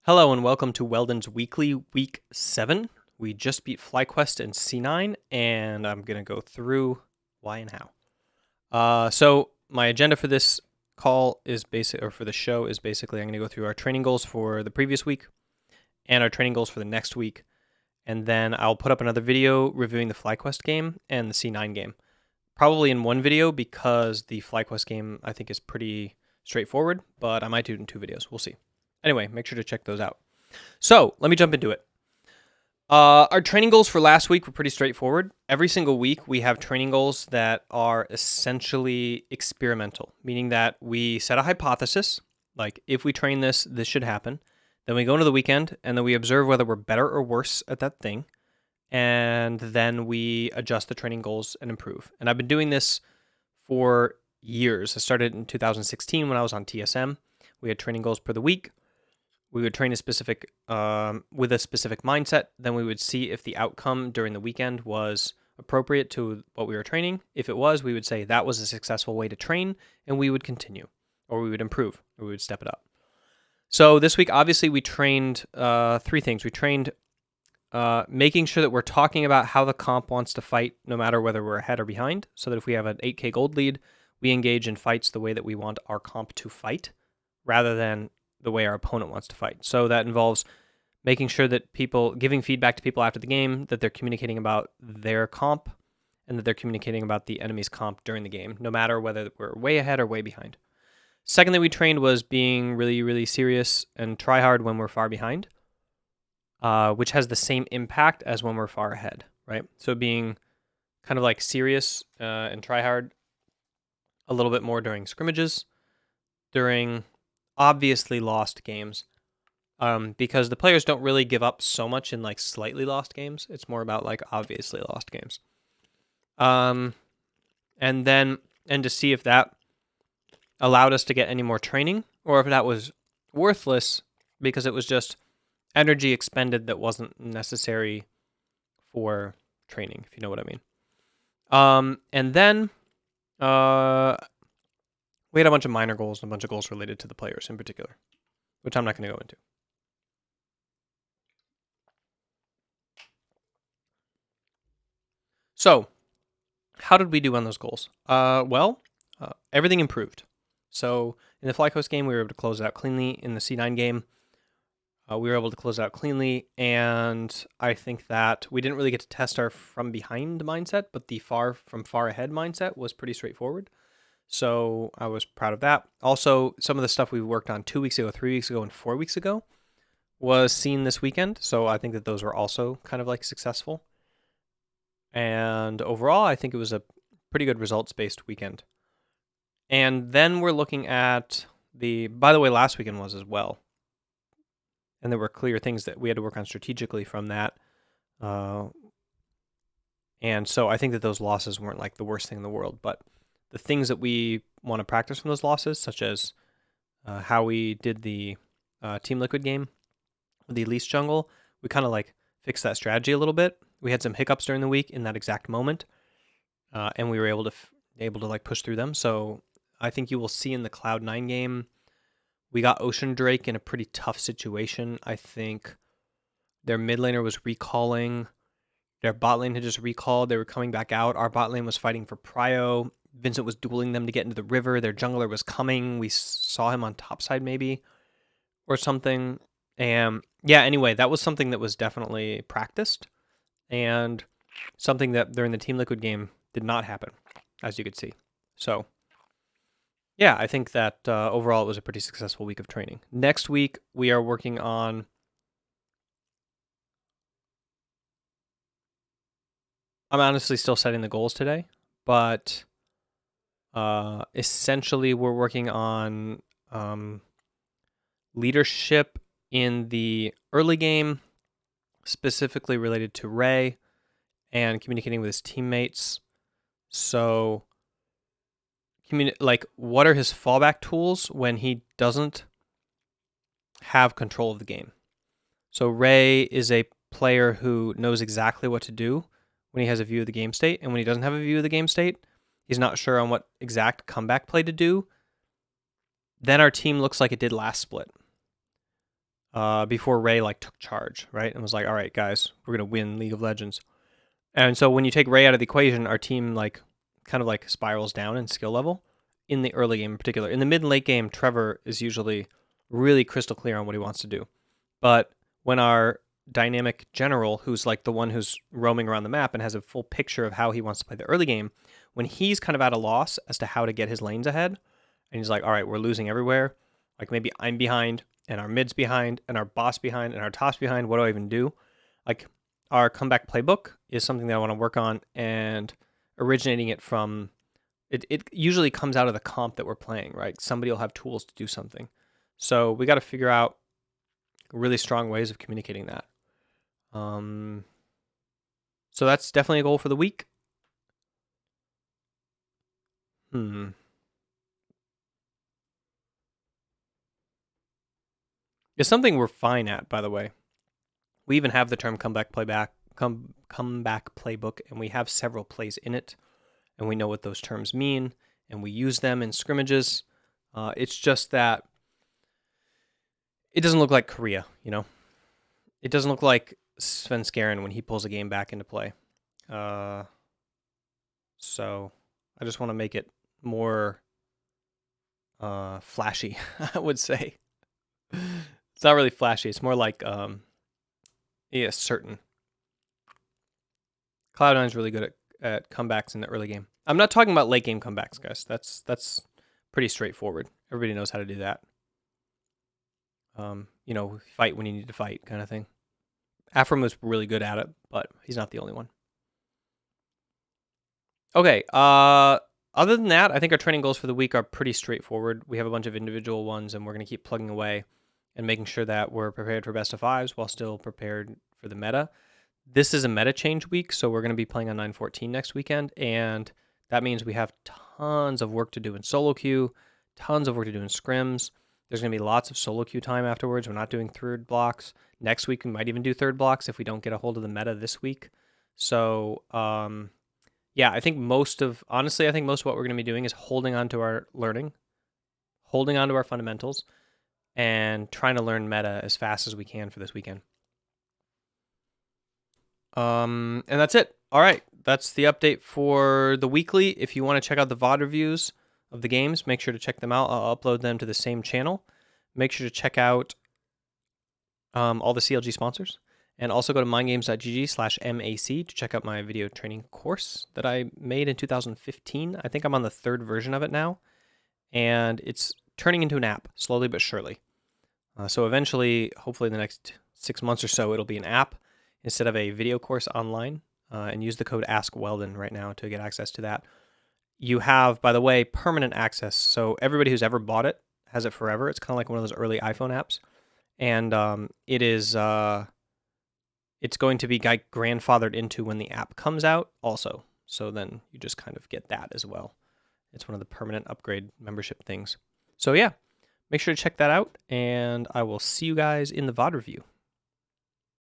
Hello and welcome to Weldon's Weekly Week 7. We just beat FlyQuest and C9, and I'm going to go through why and how. So my agenda for this call is for the show is basically I'm going to go through our training goals for the previous week and our training goals for the next week. And then I'll put up another video reviewing the FlyQuest game and the C9 game. Probably in one video because the FlyQuest game I think is pretty straightforward, but I might do it in two videos. We'll see. Anyway, make sure to check those out. So let me jump into it. Our training goals for last week were pretty straightforward. Every single week, we have training goals that are essentially experimental, meaning that we set a hypothesis, like if we train this, this should happen. Then we go into the weekend, and then we observe whether we're better or worse at that thing. And then we adjust the training goals and improve. And I've been doing this for years. I started in 2016 when I was on TSM. We had training goals per the week. We would train with a specific mindset. Then we would see if the outcome during the weekend was appropriate to what we were training. If it was, we would say that was a successful way to train, and we would continue, or we would improve, or we would step it up. So this week, obviously, we trained three things. We trained making sure that we're talking about how the comp wants to fight, no matter whether we're ahead or behind, so that if we have an 8K gold lead, we engage in fights the way that we want our comp to fight, rather than the way our opponent wants to fight. So that involves making sure that giving feedback to people after the game, that they're communicating about their comp, and that they're communicating about the enemy's comp during the game, no matter whether we're way ahead or way behind. Second thing we trained was being really, really serious and try hard when we're far behind, which has the same impact as when we're far ahead, right? So being kind of like serious and try hard a little bit more during scrimmages, during obviously lost games, because the players don't really give up so much in like slightly lost games. It's more about like obviously lost games. And to see if that allowed us to get any more training, or if that was worthless because it was just energy expended that wasn't necessary for training, if you know what I mean. And then we had a bunch of minor goals and a bunch of goals related to the players in particular, which I'm not going to go into. So, how did we do on those goals? Everything improved. So, in the FlyQuest game, we were able to close it out cleanly. In the C9 game, we were able to close it out cleanly, and I think that we didn't really get to test our from behind mindset, but the far ahead mindset was pretty straightforward. So I was proud of that. Also, some of the stuff we worked on 2 weeks ago, 3 weeks ago, and 4 weeks ago was seen this weekend. So I think that those were also kind of like successful. And overall, I think it was a pretty good results-based weekend. And then we're looking at by the way, last weekend was as well. And there were clear things that we had to work on strategically from that. And so I think that those losses weren't like the worst thing in the world, but the things that we want to practice from those losses, such as how we did the Team Liquid game, the Elise jungle, we kind of like fixed that strategy a little bit. We had some hiccups during the week in that exact moment, and we were able to like push through them. So I think you will see in the Cloud9 game, we got Ocean Drake in a pretty tough situation. I think their mid laner was recalling. Their bot lane had just recalled. They were coming back out. Our bot lane was fighting for prio. Vincent was dueling them to get into the river. Their jungler was coming. We saw him on topside maybe or something. And yeah, anyway, that was something that was definitely practiced and something that during the Team Liquid game did not happen, as you could see. So yeah, I think that overall it was a pretty successful week of training. Next week, we are working on I'm honestly still setting the goals today, but essentially we're working on leadership in the early game, specifically related to Ray and communicating with his teammates. So, what are his fallback tools when he doesn't have control of the game? So Ray is a player who knows exactly what to do when he has a view of the game state, and when he doesn't have a view of the game state, he's not sure on what exact comeback play to do. Then our team looks like it did last split. before Ray like took charge, right? And was like, all right, guys, we're going to win League of Legends. And so when you take Ray out of the equation, our team like kind of like spirals down in skill level in the early game in particular. In the mid and late game, Trevor is usually really crystal clear on what he wants to do. But when our dynamic general, who's like the one who's roaming around the map and has a full picture of how he wants to play the early game, when he's kind of at a loss as to how to get his lanes ahead, and he's like, all right, we're losing everywhere. Like maybe I'm behind and our mid's behind and our boss behind and our top's behind. What do I even do? Like our comeback playbook is something that I want to work on, and originating it from it usually comes out of the comp that we're playing, right? Somebody will have tools to do something. So we got to figure out really strong ways of communicating that. So that's definitely a goal for the week. It's something we're fine at, by the way. We even have the term comeback playbook, and we have several plays in it, and we know what those terms mean, and we use them in scrimmages. It's just that it doesn't look like Korea, you know? It doesn't look like Sven Skaren when he pulls a game back into play. So I just want to make it more flashy, I would say. It's not really flashy. It's more like, certain. Cloud9's really good at comebacks in the early game. I'm not talking about late game comebacks, guys. That's pretty straightforward. Everybody knows how to do that. Fight when you need to fight kind of thing. Afram was really good at it, but he's not the only one. Okay, other than that, I think our training goals for the week are pretty straightforward. We have a bunch of individual ones, and we're going to keep plugging away and making sure that we're prepared for best of fives while still prepared for the meta. This is a meta change week, so we're going to be playing on 9.14 next weekend, and that means we have tons of work to do in solo queue, tons of work to do in scrims. There's going to be lots of solo queue time afterwards. We're not doing third blocks. Next week, we might even do third blocks if we don't get a hold of the meta this week. So, yeah, I think most of what we're going to be doing is holding on to our learning, holding on to our fundamentals, and trying to learn meta as fast as we can for this weekend. And that's it. All right, that's the update for the weekly. If you want to check out the VOD reviews of the games, make sure to check them out. I'll upload them to the same channel. Make sure to check out all the CLG sponsors. And also go to mindgames.gg/MAC to check out my video training course that I made in 2015. I think I'm on the third version of it now. And it's turning into an app, slowly but surely. So eventually, hopefully in the next 6 months or so, it'll be an app instead of a video course online. And use the code AskWeldon right now to get access to that. You have, by the way, permanent access. So everybody who's ever bought it has it forever. It's kind of like one of those early iPhone apps. And it is... it's going to be grandfathered into when the app comes out also. So then you just kind of get that as well. It's one of the permanent upgrade membership things. So yeah, make sure to check that out, and I will see you guys in the VOD review.